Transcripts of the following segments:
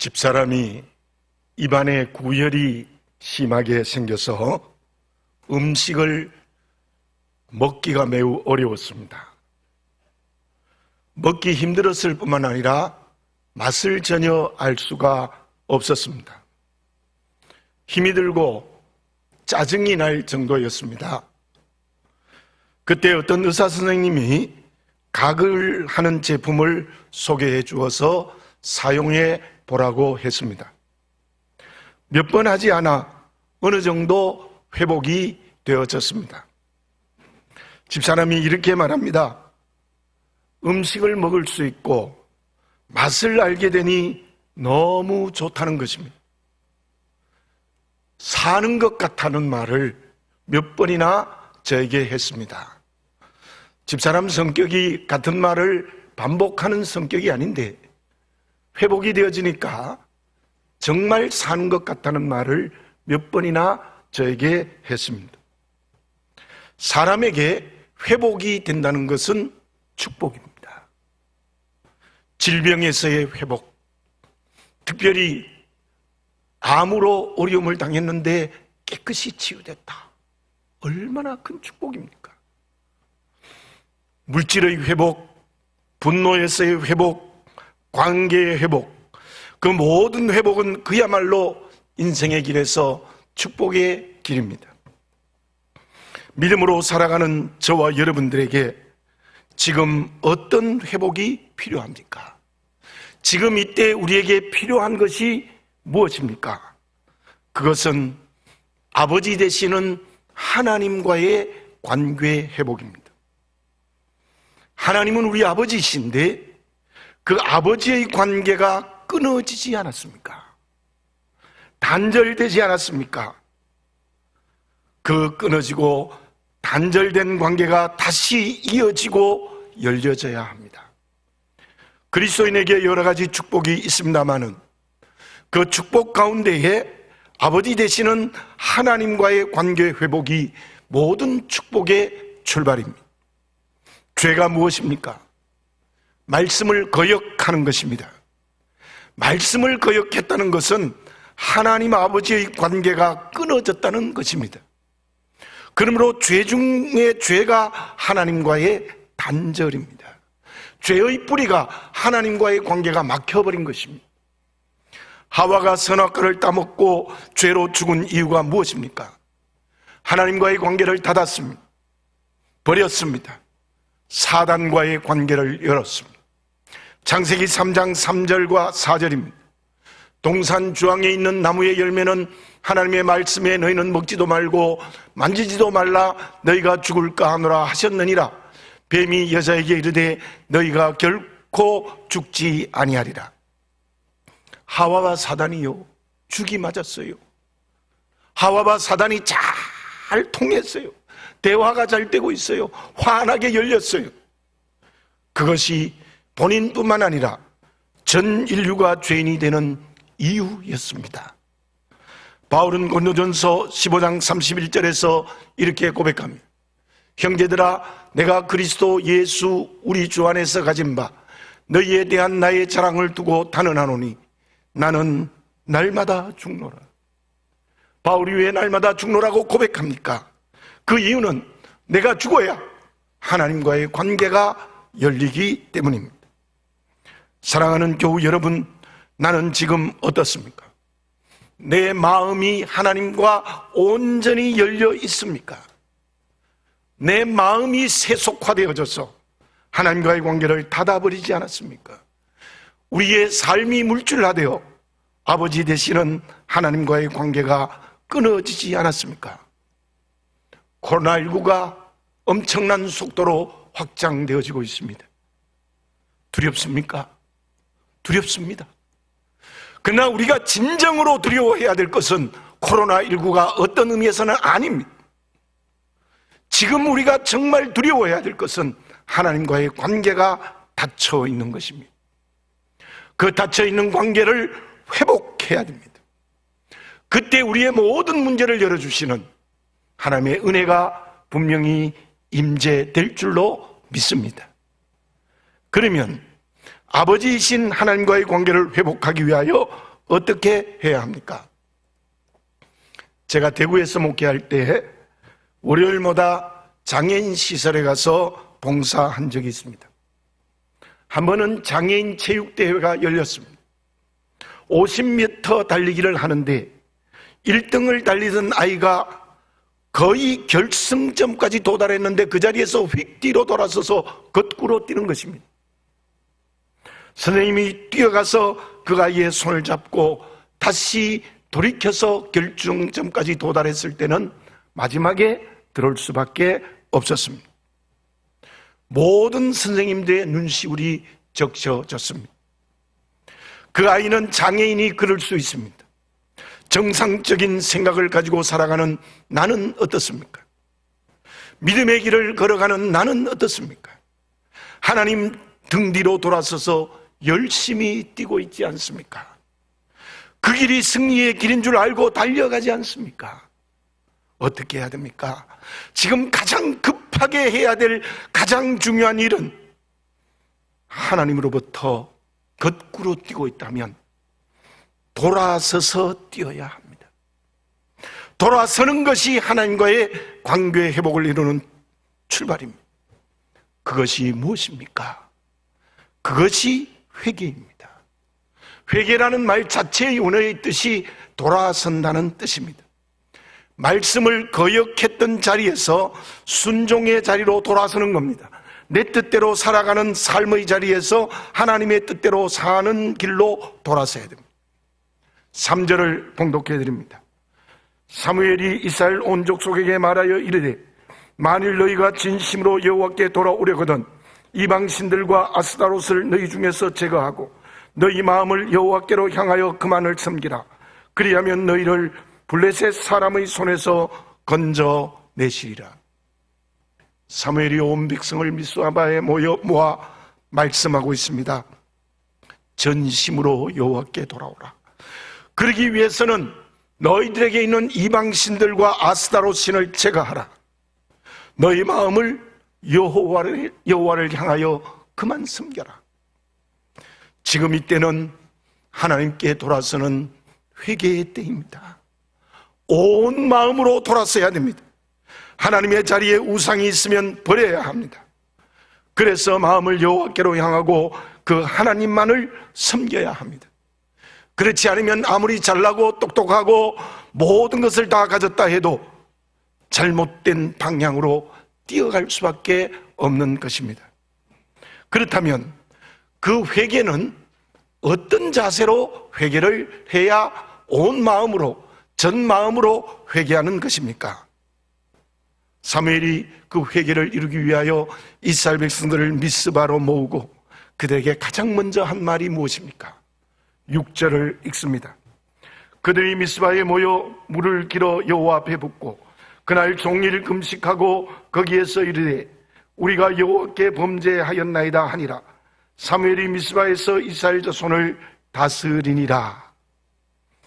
집사람이 입안에 구열이 심하게 생겨서 음식을 먹기가 매우 어려웠습니다. 먹기 힘들었을 뿐만 아니라 맛을 전혀 알 수가 없었습니다. 힘이 들고 짜증이 날 정도였습니다. 그때 어떤 의사 선생님이 각을 하는 제품을 소개해 주어서 사용해 보라고 했습니다. 몇 번 하지 않아 어느 정도 회복이 되어졌습니다. 집사람이 이렇게 말합니다. 음식을 먹을 수 있고 맛을 알게 되니 너무 좋다는 것입니다. 사는 것 같다는 말을 몇 번이나 저에게 했습니다. 집사람 성격이 같은 말을 반복하는 성격이 아닌데 회복이 되어지니까 정말 사는 것 같다는 말을 몇 번이나 저에게 했습니다. 사람에게 회복이 된다는 것은 축복입니다. 질병에서의 회복, 특별히 암으로 어려움을 당했는데 깨끗이 치유됐다. 얼마나 큰 축복입니까? 물질의 회복, 분노에서의 회복, 관계의 회복, 그 모든 회복은 그야말로 인생의 길에서 축복의 길입니다. 믿음으로 살아가는 저와 여러분들에게 지금 어떤 회복이 필요합니까? 지금 이때 우리에게 필요한 것이 무엇입니까? 그것은 아버지 되시는 하나님과의 관계 회복입니다. 하나님은 우리 아버지이신데 그 아버지의 관계가 끊어지지 않았습니까? 단절되지 않았습니까? 그 끊어지고 단절된 관계가 다시 이어지고 열려져야 합니다. 그리스도인에게 여러 가지 축복이 있습니다마는 그 축복 가운데에 아버지 되시는 하나님과의 관계 회복이 모든 축복의 출발입니다. 죄가 무엇입니까? 말씀을 거역하는 것입니다. 말씀을 거역했다는 것은 하나님 아버지의 관계가 끊어졌다는 것입니다. 그러므로 죄 중에 죄가 하나님과의 단절입니다. 죄의 뿌리가 하나님과의 관계가 막혀버린 것입니다. 하와가 선악과를 따먹고 죄로 죽은 이유가 무엇입니까? 하나님과의 관계를 닫았습니다. 버렸습니다. 사단과의 관계를 열었습니다. 창세기 3장 3절과 4절입니다. 동산 주황에 있는 나무의 열매는 하나님의 말씀에 너희는 먹지도 말고 만지지도 말라 너희가 죽을까 하노라 하셨느니라. 뱀이 여자에게 이르되 너희가 결코 죽지 아니하리라. 하와와 사단이요 죽이 맞았어요. 하와와 사단이 잘 통했어요. 대화가 잘 되고 있어요. 환하게 열렸어요. 그것이 본인뿐만 아니라 전 인류가 죄인이 되는 이유였습니다. 바울은 고린도전서 15장 31절에서 이렇게 고백합니다. 형제들아, 내가 그리스도 예수 우리 주 안에서 가진 바 너희에 대한 나의 자랑을 두고 단언하노니 나는 날마다 죽노라. 바울이 왜 날마다 죽노라고 고백합니까? 그 이유는 내가 죽어야 하나님과의 관계가 열리기 때문입니다. 사랑하는 교우 여러분, 나는 지금 어떻습니까? 내 마음이 하나님과 온전히 열려 있습니까? 내 마음이 세속화되어져서 하나님과의 관계를 닫아버리지 않았습니까? 우리의 삶이 물줄화되어 아버지 되시는 하나님과의 관계가 끊어지지 않았습니까? 코로나19가 엄청난 속도로 확장되어지고 있습니다. 두렵습니까? 두렵습니다. 그러나 우리가 진정으로 두려워해야 될 것은 코로나19가 어떤 의미에서는 아닙니다. 지금 우리가 정말 두려워해야 될 것은 하나님과의 관계가 닫혀 있는 것입니다. 그 닫혀 있는 관계를 회복해야 됩니다. 그때 우리의 모든 문제를 열어주시는 하나님의 은혜가 분명히 임재될 줄로 믿습니다. 그러면 아버지이신 하나님과의 관계를 회복하기 위하여 어떻게 해야 합니까? 제가 대구에서 목회할 때 월요일마다 장애인 시설에 가서 봉사한 적이 있습니다. 한 번은 장애인 체육대회가 열렸습니다. 50m 달리기를 하는데 1등을 달리던 아이가 거의 결승점까지 도달했는데 그 자리에서 휙 뒤로 돌아서서 거꾸로 뛰는 것입니다. 선생님이 뛰어가서 그 아이의 손을 잡고 다시 돌이켜서 결승점까지 도달했을 때는 마지막에 들어올 수밖에 없었습니다. 모든 선생님들의 눈시울이 적셔졌습니다. 그 아이는 장애인이 그럴 수 있습니다. 정상적인 생각을 가지고 살아가는 나는 어떻습니까? 믿음의 길을 걸어가는 나는 어떻습니까? 하나님 등 뒤로 돌아서서 열심히 뛰고 있지 않습니까? 그 길이 승리의 길인 줄 알고 달려가지 않습니까? 어떻게 해야 됩니까? 지금 가장 급하게 해야 될 가장 중요한 일은 하나님으로부터 거꾸로 뛰고 있다면 돌아서서 뛰어야 합니다. 돌아서는 것이 하나님과의 관계 회복을 이루는 출발입니다. 그것이 무엇입니까? 그것이 회개입니다. 회개라는 말 자체의 원어의 뜻이 돌아선다는 뜻입니다. 말씀을 거역했던 자리에서 순종의 자리로 돌아서는 겁니다. 내 뜻대로 살아가는 삶의 자리에서 하나님의 뜻대로 사는 길로 돌아서야 됩니다. 3절을 봉독해 드립니다. 사무엘이 이스라엘 온 족속에게 말하여 이르되 만일 너희가 진심으로 여호와께 돌아오려거든 이방신들과 아스타롯을 너희 중에서 제거하고 너희 마음을 여호와께로 향하여 그만을 섬기라. 그리하면 너희를 블레셋 사람의 손에서 건져내시리라. 사무엘이 온 백성을 미스바에 모아 말씀하고 있습니다. 전심으로 여호와께 돌아오라. 그러기 위해서는 너희들에게 있는 이방신들과 아스타롯 신을 제거하라. 너희 마음을 여호와를 향하여 그만 섬겨라. 지금 이때는 하나님께 돌아서는 회개의 때입니다. 온 마음으로 돌아서야 됩니다. 하나님의 자리에 우상이 있으면 버려야 합니다. 그래서 마음을 여호와께로 향하고 그 하나님만을 섬겨야 합니다. 그렇지 않으면 아무리 잘나고 똑똑하고 모든 것을 다 가졌다 해도 잘못된 방향으로 뛰어갈 수밖에 없는 것입니다. 그렇다면 그 회개는 어떤 자세로 회개를 해야 온 마음으로 전 마음으로 회개하는 것입니까? 사무엘이 그 회개를 이루기 위하여 이스라엘 백성들을 미스바로 모으고 그들에게 가장 먼저 한 말이 무엇입니까? 6절을 읽습니다. 그들이 미스바에 모여 물을 길어 여호와 앞에 붓고 그날 종일 금식하고 거기에서 이르되 우리가 여호와께 범죄하였나이다 하니라. 사무엘이 미스바에서 이스라엘 자손을 다스리니라.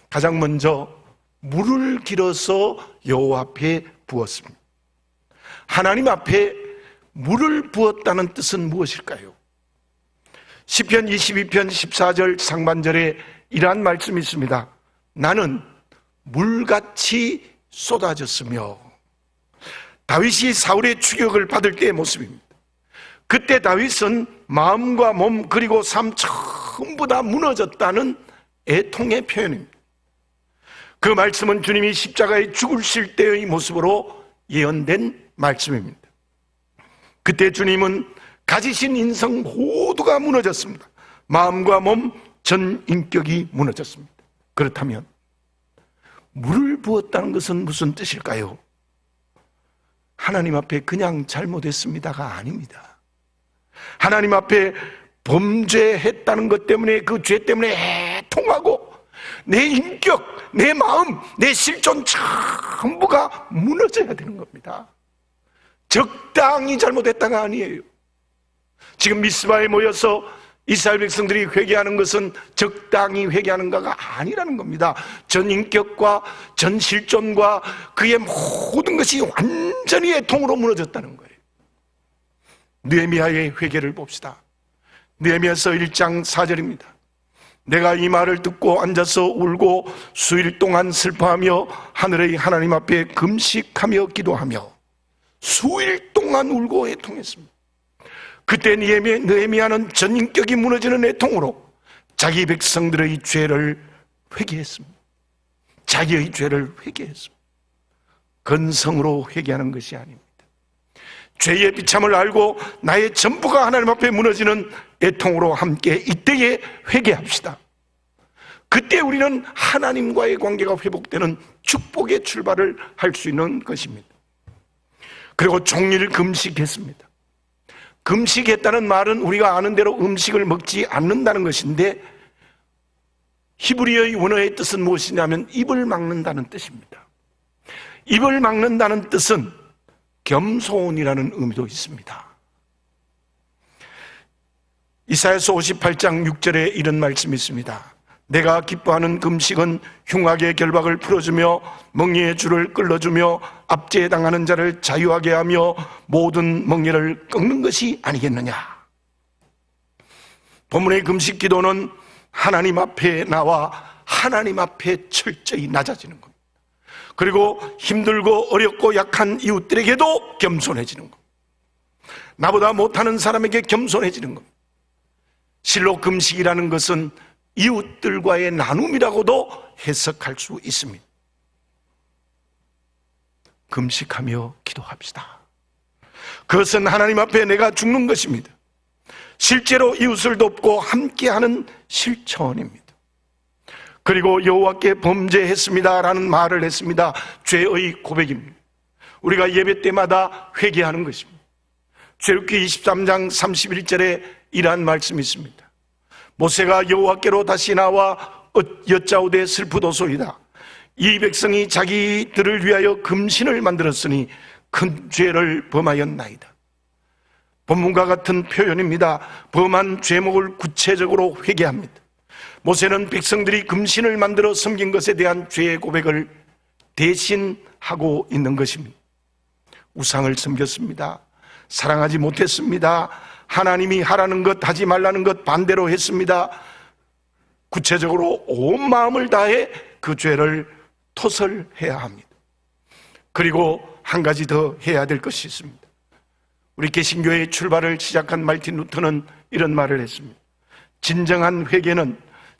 가장 먼저 물을 길어서 여호와 앞에 부었습니다. 하나님 앞에 물을 부었다는 뜻은 무엇일까요? 시편 22편 14절 상반절에 이러한 말씀이 있습니다. 나는 물같이 쏟아졌으며. 다윗이 사울의 추격을 받을 때의 모습입니다. 그때 다윗은 마음과 몸 그리고 삶 전부 다 무너졌다는 애통의 표현입니다. 그 말씀은 주님이 십자가에 죽으실 때의 모습으로 예언된 말씀입니다. 그때 주님은 가지신 인성 모두가 무너졌습니다. 마음과 몸, 전 인격이 무너졌습니다. 그렇다면 물을 부었다는 것은 무슨 뜻일까요? 하나님 앞에 그냥 잘못했습니다가 아닙니다. 하나님 앞에 범죄했다는 것 때문에 그 죄 때문에 애통하고 내 인격, 내 마음, 내 실존 전부가 무너져야 되는 겁니다. 적당히 잘못했다가 아니에요. 지금 미스바에 모여서 이스라엘 백성들이 회개하는 것은 적당히 회개하는가가 아니라는 겁니다. 전 인격과 전 실존과 그의 모든 것이 완전히 애통으로 무너졌다는 거예요. 느헤미야의 회개를 봅시다. 느헤미야서 1장 4절입니다. 내가 이 말을 듣고 앉아서 울고 수일 동안 슬퍼하며 하늘의 하나님 앞에 금식하며 기도하며 수일 동안 울고 애통했습니다. 그때 느헤미야는 전인격이 무너지는 애통으로 자기 백성들의 죄를 회개했습니다. 자기의 죄를 회개했습니다. 근성으로 회개하는 것이 아닙니다. 죄의 비참을 알고 나의 전부가 하나님 앞에 무너지는 애통으로 함께 이때에 회개합시다. 그때 우리는 하나님과의 관계가 회복되는 축복의 출발을 할 수 있는 것입니다. 그리고 종일 금식했습니다. 금식했다는 말은 우리가 아는 대로 음식을 먹지 않는다는 것인데, 히브리어의 원어의 뜻은 무엇이냐면 입을 막는다는 뜻입니다. 입을 막는다는 뜻은 겸손이라는 의미도 있습니다. 이사야서 58장 6절에 이런 말씀이 있습니다. 내가 기뻐하는 금식은 흉악의 결박을 풀어주며 멍에의 줄을 끌어주며 압제당하는 자를 자유하게 하며 모든 멍에를 꺾는 것이 아니겠느냐. 본문의 금식 기도는 하나님 앞에 나와 하나님 앞에 철저히 낮아지는 겁니다. 그리고 힘들고 어렵고 약한 이웃들에게도 겸손해지는 겁니다. 나보다 못하는 사람에게 겸손해지는 겁니다. 실로 금식이라는 것은 이웃들과의 나눔이라고도 해석할 수 있습니다. 금식하며 기도합시다. 그것은 하나님 앞에 내가 죽는 것입니다. 실제로 이웃을 돕고 함께하는 실천입니다. 그리고 여호와께 범죄했습니다라는 말을 했습니다. 죄의 고백입니다. 우리가 예배 때마다 회개하는 것입니다. 출애굽기 23장 31절에 이러한 말씀이 있습니다. 모세가 여호와께로 다시 나와 여짜오되 슬프도소이다. 이 백성이 자기들을 위하여 금신을 만들었으니 큰 죄를 범하였나이다. 본문과 같은 표현입니다. 범한 죄목을 구체적으로 회개합니다. 모세는 백성들이 금신을 만들어 섬긴 것에 대한 죄의 고백을 대신하고 있는 것입니다. 우상을 섬겼습니다. 사랑하지 못했습니다. 하나님이 하라는 것, 하지 말라는 것 반대로 했습니다. 구체적으로 온 마음을 다해 그 죄를 토설해야 합니다. 그리고 한 가지 더 해야 될 것이 있습니다. 우리 개신교의 출발을 시작한 마르틴 루터는 이런 말을 했습니다. 진정한 회개는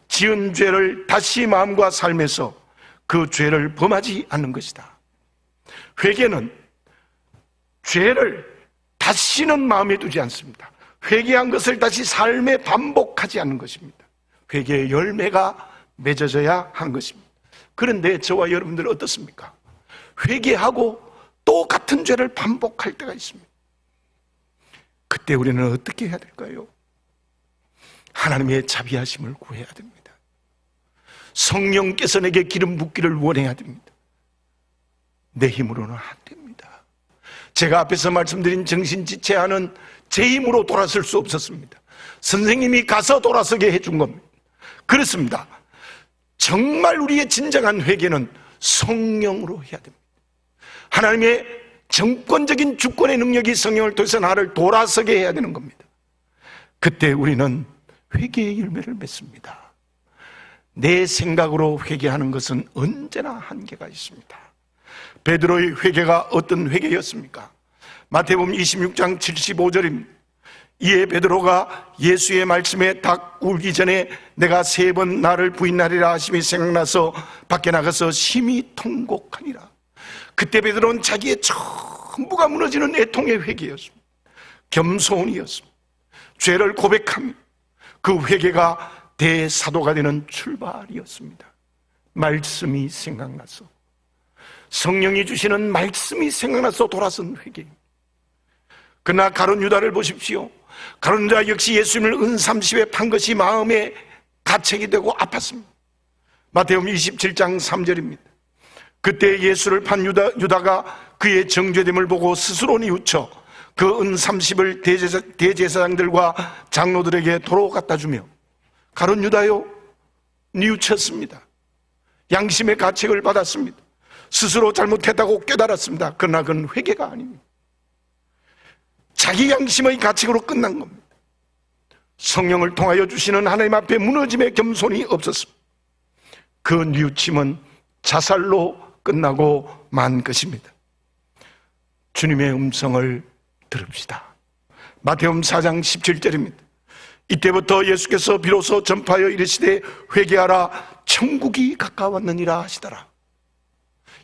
지은 죄를 다시 마음과 삶에서 그 죄를 범하지 않는 것이다. 회개는 죄를 다시는 마음에 두지 않습니다. 회개한 것을 다시 삶에 반복하지 않는 것입니다. 회개의 열매가 맺어져야 하는 것입니다. 그런데 저와 여러분들 어떻습니까? 회개하고 또 같은 죄를 반복할 때가 있습니다. 그때 우리는 어떻게 해야 될까요? 하나님의 자비하심을 구해야 됩니다. 성령께서 내게 기름 붓기를 원해야 됩니다. 내 힘으로는 안 됩니다. 제가 앞에서 말씀드린 정신지체하는 제 힘으로 돌아설 수 없었습니다. 선생님이 가서 돌아서게 해준 겁니다. 그렇습니다. 정말 우리의 진정한 회개는 성령으로 해야 됩니다. 하나님의 정권적인 주권의 능력이 성령을 통해서 나를 돌아서게 해야 되는 겁니다. 그때 우리는 회개의 열매를 맺습니다. 내 생각으로 회개하는 것은 언제나 한계가 있습니다. 베드로의 회개가 어떤 회개였습니까? 마태복음 26장 75절입니다. 이에 베드로가 예수의 말씀에 닭 울기 전에 내가 3번 나를 부인하리라 하심이 생각나서 밖에 나가서 심히 통곡하니라. 그때 베드로는 자기의 전부가 무너지는 애통의 회개였습니다. 겸손이었습니다. 죄를 고백하며 그 회개가 대사도가 되는 출발이었습니다. 말씀이 생각나서, 성령이 주시는 말씀이 생각나서 돌아선 회개입니다. 그러나 가룟 유다를 보십시오. 가룟 유다 역시 예수님을 은 30에 판 것이 마음에 가책이 되고 아팠습니다. 마태복음 27장 3절입니다. 그때 예수를 판 유다가 그의 정죄됨을 보고 스스로 뉘우쳐 그 은 30을 대제사장들과 장로들에게 도로 갖다 주며, 가룟 유다요, 뉘우쳤습니다. 양심의 가책을 받았습니다. 스스로 잘못했다고 깨달았습니다. 그러나 그건 회개가 아닙니다. 자기 양심의 가책으로 끝난 겁니다. 성령을 통하여 주시는 하나님 앞에 무너짐의 겸손이 없었습니다. 그 뉘우침은 자살로 끝나고 만 것입니다. 주님의 음성을 들읍시다. 마태복음 4장 17절입니다. 이때부터 예수께서 비로소 전파하여 이르시되 회개하라 천국이 가까웠느니라 하시더라.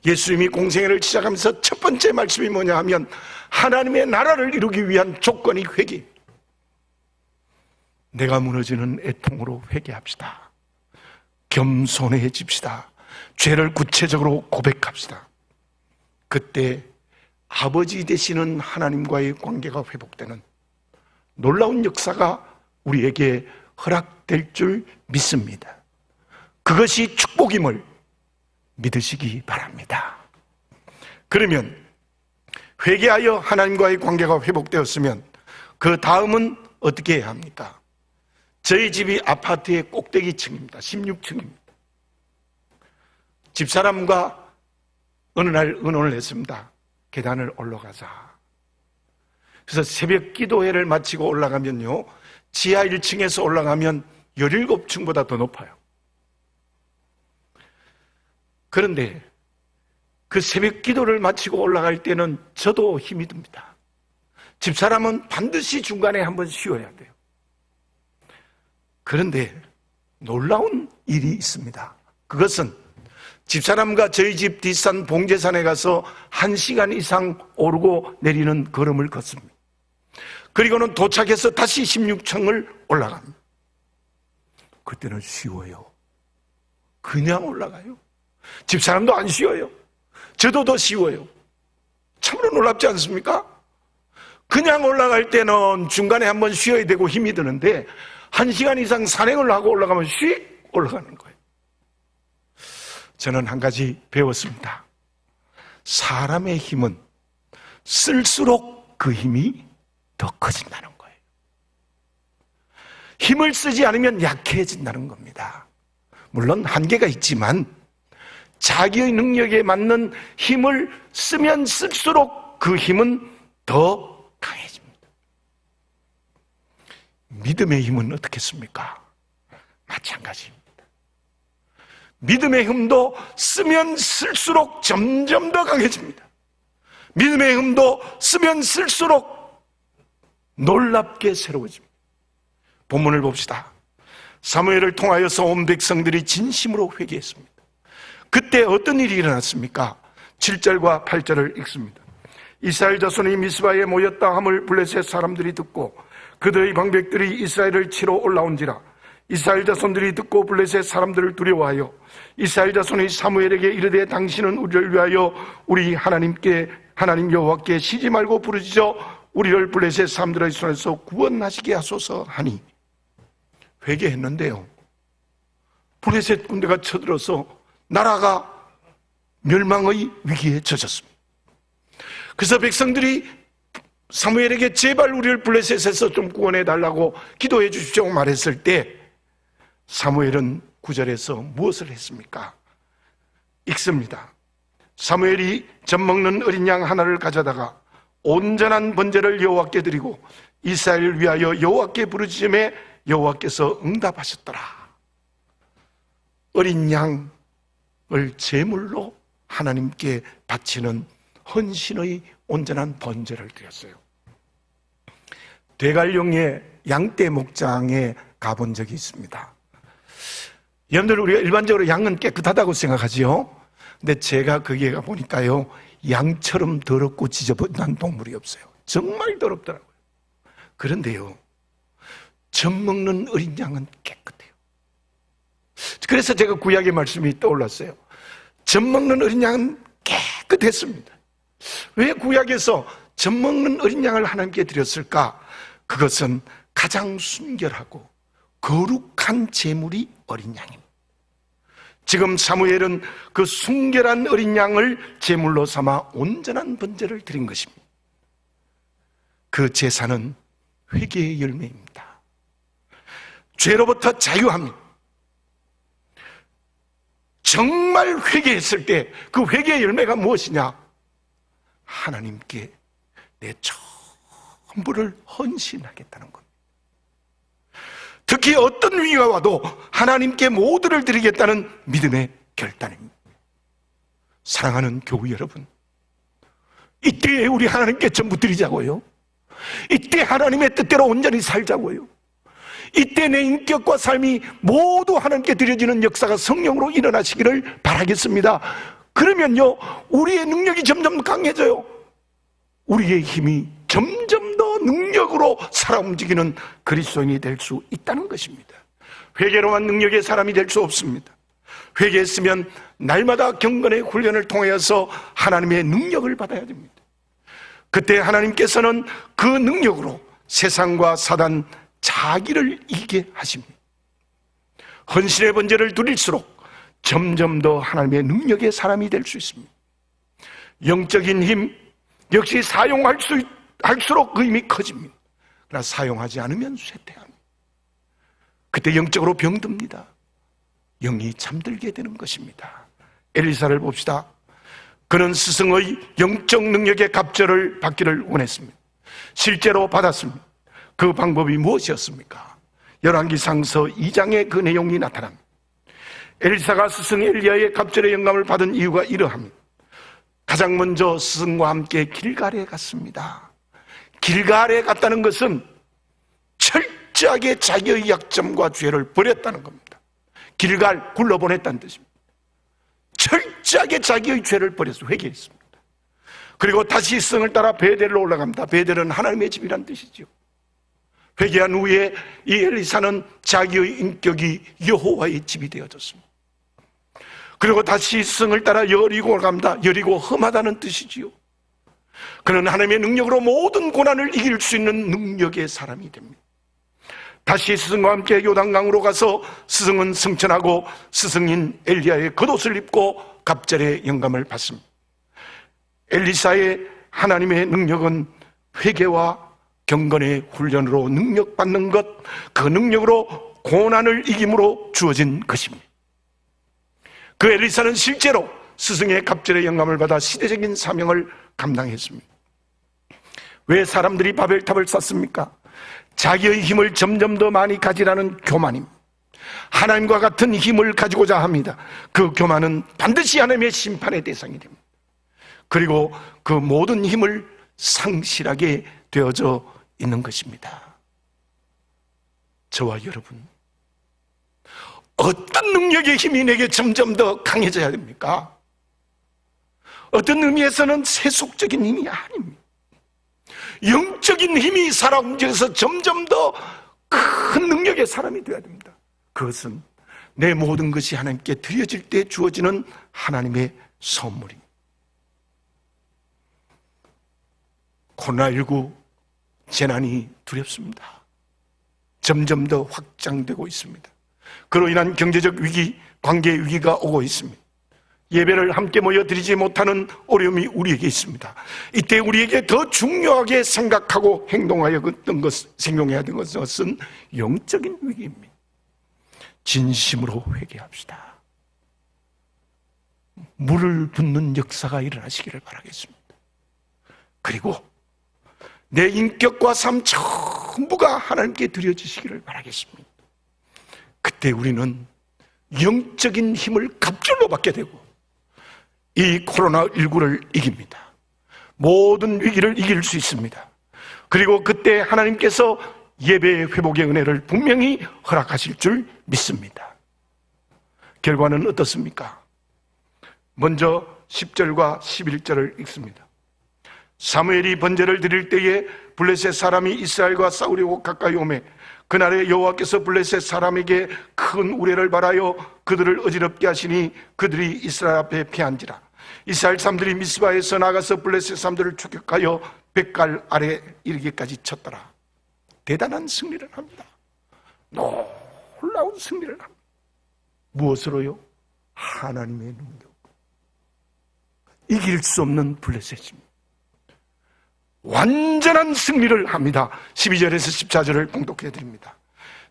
예수님이 공생애를 시작하면서 첫 번째 말씀이 뭐냐 하면 하나님의 나라를 이루기 위한 조건이 회개. 내가 무너지는 애통으로 회개합시다. 겸손해집시다. 죄를 구체적으로 고백합시다. 그때 아버지 되시는 하나님과의 관계가 회복되는 놀라운 역사가 우리에게 허락될 줄 믿습니다. 그것이 축복임을 믿으시기 바랍니다. 그러면 회개하여 하나님과의 관계가 회복되었으면 그 다음은 어떻게 해야 합니까? 저희 집이 아파트의 꼭대기층입니다. 16층입니다. 집사람과 어느 날 의논을 했습니다. 계단을 올라가자. 그래서 새벽 기도회를 마치고 올라가면요, 지하 1층에서 올라가면 17층보다 더 높아요. 그런데 그 새벽 기도를 마치고 올라갈 때는 저도 힘이 듭니다. 집사람은 반드시 중간에 한번 쉬어야 돼요. 그런데 놀라운 일이 있습니다. 그것은 집사람과 저희 집 뒷산 봉제산에 가서 1시간 이상 오르고 내리는 걸음을 걷습니다. 그리고는 도착해서 다시 16층을 올라갑니다. 그때는 쉬워요. 그냥 올라가요. 집사람도 안 쉬어요. 저도 더 쉬워요. 참으로 놀랍지 않습니까? 그냥 올라갈 때는 중간에 한번 쉬어야 되고 힘이 드는데 1시간 이상 산행을 하고 올라가면 휙 올라가는 거예요. 저는 한 가지 배웠습니다. 사람의 힘은 쓸수록 그 힘이 더 커진다는 거예요. 힘을 쓰지 않으면 약해진다는 겁니다. 물론 한계가 있지만 자기의 능력에 맞는 힘을 쓰면 쓸수록 그 힘은 더 강해집니다. 믿음의 힘은 어떻겠습니까? 마찬가지입니다. 믿음의 힘도 쓰면 쓸수록 점점 더 강해집니다. 믿음의 힘도 쓰면 쓸수록 놀랍게 새로워집니다. 본문을 봅시다. 사무엘을 통하여서 온 백성들이 진심으로 회개했습니다. 그때 어떤 일이 일어났습니까? 7절과 8절을 읽습니다. 이스라엘 자손이 미스바에 모였다 함을 블레셋 사람들이 듣고 그들의 방백들이 이스라엘을 치러 올라온지라. 이스라엘 자손들이 듣고 블레셋 사람들을 두려워하여 이스라엘 자손이 사무엘에게 이르되 당신은 우리를 위하여 우리 하나님 여호와께 쉬지 말고 부르짖어 우리를 블레셋 사람들의 손에서 구원하시게 하소서 하니. 회개했는데요, 블레셋 군대가 쳐들어서 나라가 멸망의 위기에 젖었습니다. 그래서 백성들이 사무엘에게 제발 우리를 블레셋에서 좀 구원해 달라고 기도해 주십시오 말했을 때 사무엘은 9절에서 무엇을 했습니까? 읽습니다. 사무엘이 젖먹는 어린 양 하나를 가져다가 온전한 번제를 여호와께 드리고 이스라엘을 위하여 여호와께 부르짖음에 여호와께서 응답하셨더라. 어린 양을 제물로 하나님께 바치는 헌신의 온전한 번제를 드렸어요. 대관령의 양떼 목장에 가본 적이 있습니다. 여러분들, 우리가 일반적으로 양은 깨끗하다고 생각하지요. 근데 제가 거기에 가보니까요, 양처럼 더럽고 지저분한 동물이 없어요. 정말 더럽더라고요. 그런데요, 젖 먹는 어린 양은 깨끗해요. 그래서 제가 구약의 말씀이 떠올랐어요. 젖 먹는 어린 양은 깨끗했습니다. 왜 구약에서 젖 먹는 어린 양을 하나님께 드렸을까? 그것은 가장 순결하고 거룩한 제물이 어린 양입니다. 지금 사무엘은 그 순결한 어린 양을 제물로 삼아 온전한 번제를 드린 것입니다. 그 제사는 회개의 열매입니다. 죄로부터 자유합니다. 정말 회개했을 때 그 회개의 열매가 무엇이냐? 하나님께 내 전부를 헌신하겠다는 겁니다. 특히 어떤 위기가 와도 하나님께 모두를 드리겠다는 믿음의 결단입니다. 사랑하는 교우 여러분, 이때에 우리 하나님께 전부 드리자고요. 이때 하나님의 뜻대로 온전히 살자고요. 이때 내 인격과 삶이 모두 하나님께 드려지는 역사가 성령으로 일어나시기를 바라겠습니다. 그러면요, 우리의 능력이 점점 강해져요. 우리의 힘이 점점 더 능력으로 살아 움직이는 그리스도인이 될 수 있다는 것입니다. 회개로만 능력의 사람이 될 수 없습니다. 회개했으면 날마다 경건의 훈련을 통하여서 하나님의 능력을 받아야 됩니다. 그때 하나님께서는 그 능력으로 세상과 사단, 자기를 이기게 하십니다. 헌신의 번제를 드릴수록 점점 더 하나님의 능력의 사람이 될 수 있습니다. 영적인 힘 역시 사용할수록 그 힘이 커집니다. 그러나 사용하지 않으면 쇠퇴합니다. 그때 영적으로 병듭니다. 영이 잠들게 되는 것입니다. 엘리사를 봅시다. 그는 스승의 영적 능력의 갑절을 받기를 원했습니다. 실제로 받았습니다. 그 방법이 무엇이었습니까? 열왕기상서 2장에 그 내용이 나타납니다. 엘리사가 스승 엘리야의 갑절의 영감을 받은 이유가 이러합니다. 가장 먼저 스승과 함께 길갈에 갔습니다. 길갈에 갔다는 것은 철저하게 자기의 약점과 죄를 버렸다는 겁니다. 길갈, 굴러보냈다는 뜻입니다. 철저하게 자기의 죄를 버려서 회개했습니다. 그리고 다시 스승을 따라 베델로 올라갑니다. 베델은 하나님의 집이란 뜻이죠. 회개한 후에 이 엘리사는 자기의 인격이 여호와의 집이 되어졌습니다. 그리고 다시 스승을 따라 여리고를 갑니다. 여리고 험하다는 뜻이지요. 그는 하나님의 능력으로 모든 고난을 이길 수 있는 능력의 사람이 됩니다. 다시 스승과 함께 요단강으로 가서 스승은 승천하고 스승인 엘리야의 겉옷을 입고 갑절의 영감을 받습니다. 엘리사의 하나님의 능력은 회개와 경건의 훈련으로 능력받는 것, 그 능력으로 고난을 이김으로 주어진 것입니다. 그 엘리사는 실제로 스승의 갑절의 영감을 받아 시대적인 사명을 감당했습니다. 왜 사람들이 바벨탑을 쌓습니까? 자기의 힘을 점점 더 많이 가지라는 교만입니다. 하나님과 같은 힘을 가지고자 합니다. 그 교만은 반드시 하나님의 심판의 대상이 됩니다. 그리고 그 모든 힘을 상실하게 되어져 있는 것입니다. 저와 여러분, 어떤 능력의 힘이 내게 점점 더 강해져야 됩니까? 어떤 의미에서는 세속적인 힘이 아닙니다. 영적인 힘이 살아 움직여서 점점 더 큰 능력의 사람이 되어야 됩니다. 그것은 내 모든 것이 하나님께 드려질 때 주어지는 하나님의 선물입니다. 코로나19 재난이 두렵습니다. 점점 더 확장되고 있습니다. 그로 인한 경제적 위기, 관계 위기가 오고 있습니다. 예배를 함께 모여 드리지 못하는 어려움이 우리에게 있습니다. 이때 우리에게 더 중요하게 생각하고 행동해야 되는 것은 영적인 위기입니다. 진심으로 회개합시다. 물을 붓는 역사가 일어나시기를 바라겠습니다. 그리고 내 인격과 삶 전부가 하나님께 드려지시기를 바라겠습니다. 그때 우리는 영적인 힘을 갑절로 받게 되고 이 코로나19를 이깁니다. 모든 위기를 이길 수 있습니다. 그리고 그때 하나님께서 예배의 회복의 은혜를 분명히 허락하실 줄 믿습니다. 결과는 어떻습니까? 먼저 10절과 11절을 읽습니다. 사무엘이 번제를 드릴 때에 블레셋 사람이 이스라엘과 싸우려고 가까이 오매 그날에 여호와께서 블레셋 사람에게 큰 우레를 발하여 그들을 어지럽게 하시니 그들이 이스라엘 앞에 패한지라. 이스라엘 사람들이 미스바에서 나가서 블레셋 사람들을 추격하여 뱃갈 아래 이르기까지 쳤더라. 대단한 승리를 합니다. 놀라운 승리를 합니다. 무엇으로요? 하나님의 능력. 이길 수 없는 블레셋입니다. 완전한 승리를 합니다. 12절에서 14절을 봉독해 드립니다.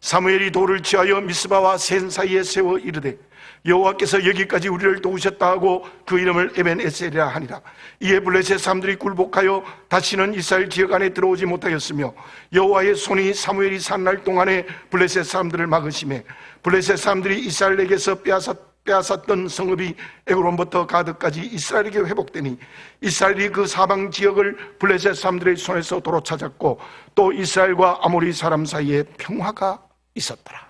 사무엘이 돌을 취하여 미스바와 센 사이에 세워 이르되 여호와께서 여기까지 우리를 도우셨다 하고 그 이름을 에벤에셀이라 하니라. 이에 블레셋 사람들이 굴복하여 다시는 이스라엘 지역 안에 들어오지 못하였으며 여호와의 손이 사무엘이 산 날 동안에 블레셋 사람들을 막으시매 블레셋 사람들이 이스라엘에게서 빼앗았던 성읍이 에그론부터 가드까지 이스라엘에게 회복되니 이스라엘이 그 사방 지역을 블레셋 사람들의 손에서 도로 찾았고 또 이스라엘과 아모리 사람 사이에 평화가 있었더라.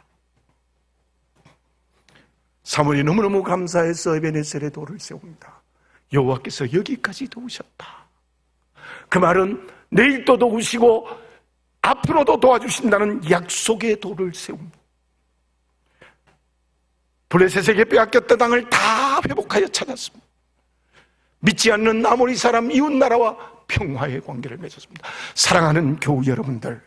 사무엘이 너무너무 감사해서 에벤에셀의 돌을 세웁니다. 여호와께서 여기까지 도우셨다. 그 말은 내일도 도우시고 앞으로도 도와주신다는 약속의 돌을 세웁니다. 블레셋에게 빼앗겼던 땅을 다 회복하여 찾았습니다. 믿지 않는 아모리 사람 이웃나라와 평화의 관계를 맺었습니다. 사랑하는 교우 여러분들,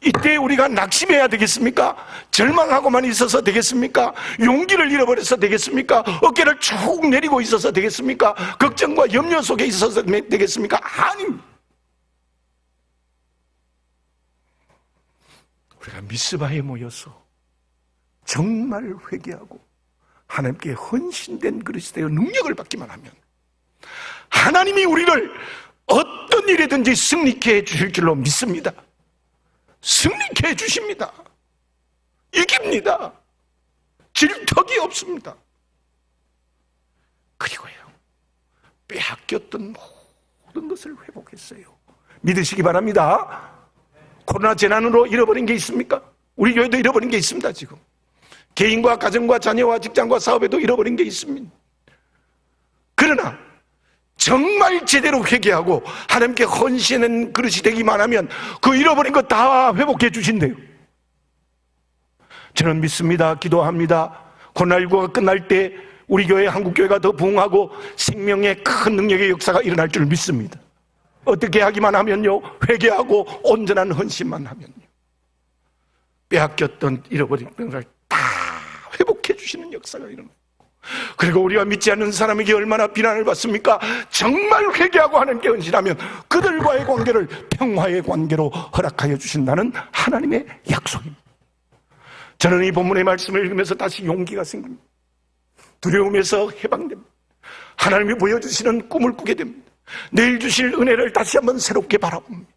이때 우리가 낙심해야 되겠습니까? 절망하고만 있어서 되겠습니까? 용기를 잃어버려서 되겠습니까? 어깨를 쭉 내리고 있어서 되겠습니까? 걱정과 염려 속에 있어서 되겠습니까? 아닙니다. 우리가 미스바에 모여서 정말 회개하고 하나님께 헌신된 그릇이 되어 능력을 받기만 하면 하나님이 우리를 어떤 일이든지 승리케 해주실 줄로 믿습니다. 승리케 해주십니다. 이깁니다. 질 턱이 없습니다. 그리고요, 빼앗겼던 모든 것을 회복했어요. 믿으시기 바랍니다. 코로나 재난으로 잃어버린 게 있습니까? 우리 교회도 잃어버린 게 있습니다. 지금 개인과 가정과 자녀와 직장과 사업에도 잃어버린 게 있습니다. 그러나 정말 제대로 회개하고 하나님께 헌신한 그릇이 되기만 하면 그 잃어버린 거 다 회복해 주신대요. 저는 믿습니다. 기도합니다. 코로나19가 끝날 때 우리 교회, 한국교회가 더 부흥하고 생명의 큰 능력의 역사가 일어날 줄 믿습니다. 어떻게 하기만 하면요, 회개하고 온전한 헌신만 하면요, 빼앗겼던 잃어버린 것을 다 회복해 주시는 역사가 일어나요. 그리고 우리가 믿지 않는 사람에게 얼마나 비난을 받습니까? 정말 회개하고 하나님께 헌신하면 그들과의 관계를 평화의 관계로 허락하여 주신다는 하나님의 약속입니다. 저는 이 본문의 말씀을 읽으면서 다시 용기가 생깁니다. 두려움에서 해방됩니다. 하나님이 보여주시는 꿈을 꾸게 됩니다. 내일 주실 은혜를 다시 한번 새롭게 바라봅니다.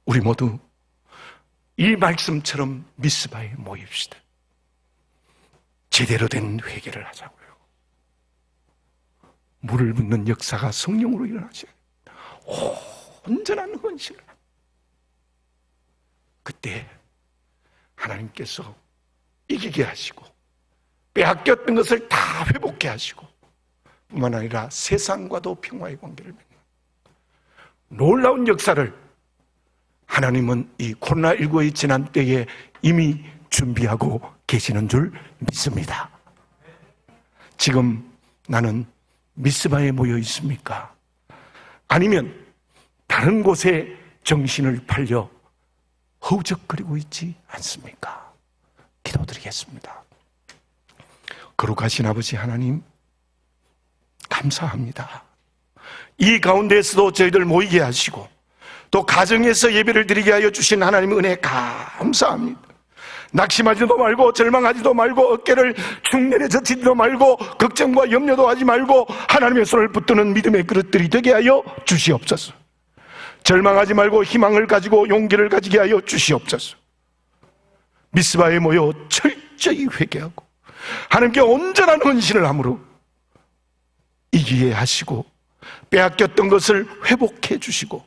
우리 모두 이 말씀처럼 미스바에 모입시다. 제대로 된 회개를 하자고요. 물을 붓는 역사가 성령으로 일어나죠. 온전한 헌신을. 그때 하나님께서 이기게 하시고 빼앗겼던 것을 다 회복해 하시고 뿐만 아니라 세상과도 평화의 관계를 맺는 놀라운 역사를 하나님은 이 코로나19의 지난 때에 이미 준비하고 계시는 줄 믿습니다. 지금 나는 미스바에 모여 있습니까? 아니면 다른 곳에 정신을 팔려 허우적거리고 있지 않습니까? 기도드리겠습니다. 거룩하신 아버지 하나님, 감사합니다. 이 가운데에서도 저희들 모이게 하시고 또 가정에서 예배를 드리게 하여 주신 하나님의 은혜 감사합니다. 낙심하지도 말고 절망하지도 말고 어깨를 축 내려 젖히지도 말고 걱정과 염려도 하지 말고 하나님의 손을 붙드는 믿음의 그릇들이 되게 하여 주시옵소서. 절망하지 말고 희망을 가지고 용기를 가지게 하여 주시옵소서. 미스바에 모여 철저히 회개하고 하나님께 온전한 헌신을 함으로 이기게 하시고 빼앗겼던 것을 회복해 주시고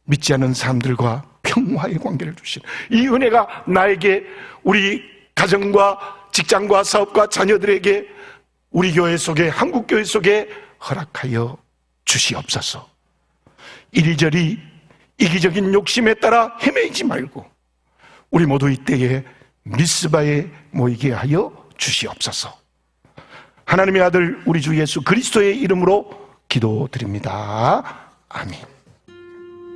믿지 않는 사람들과 평화의 관계를 주신 이 은혜가 나에게, 우리 가정과 직장과 사업과 자녀들에게, 우리 교회 속에, 한국교회 속에 허락하여 주시옵소서. 이리저리 이기적인 욕심에 따라 헤매지 말고 우리 모두 이때에 미스바에 모이게 하여 주시옵소서. 하나님의 아들 우리 주 예수 그리스도의 이름으로 기도드립니다. 아멘.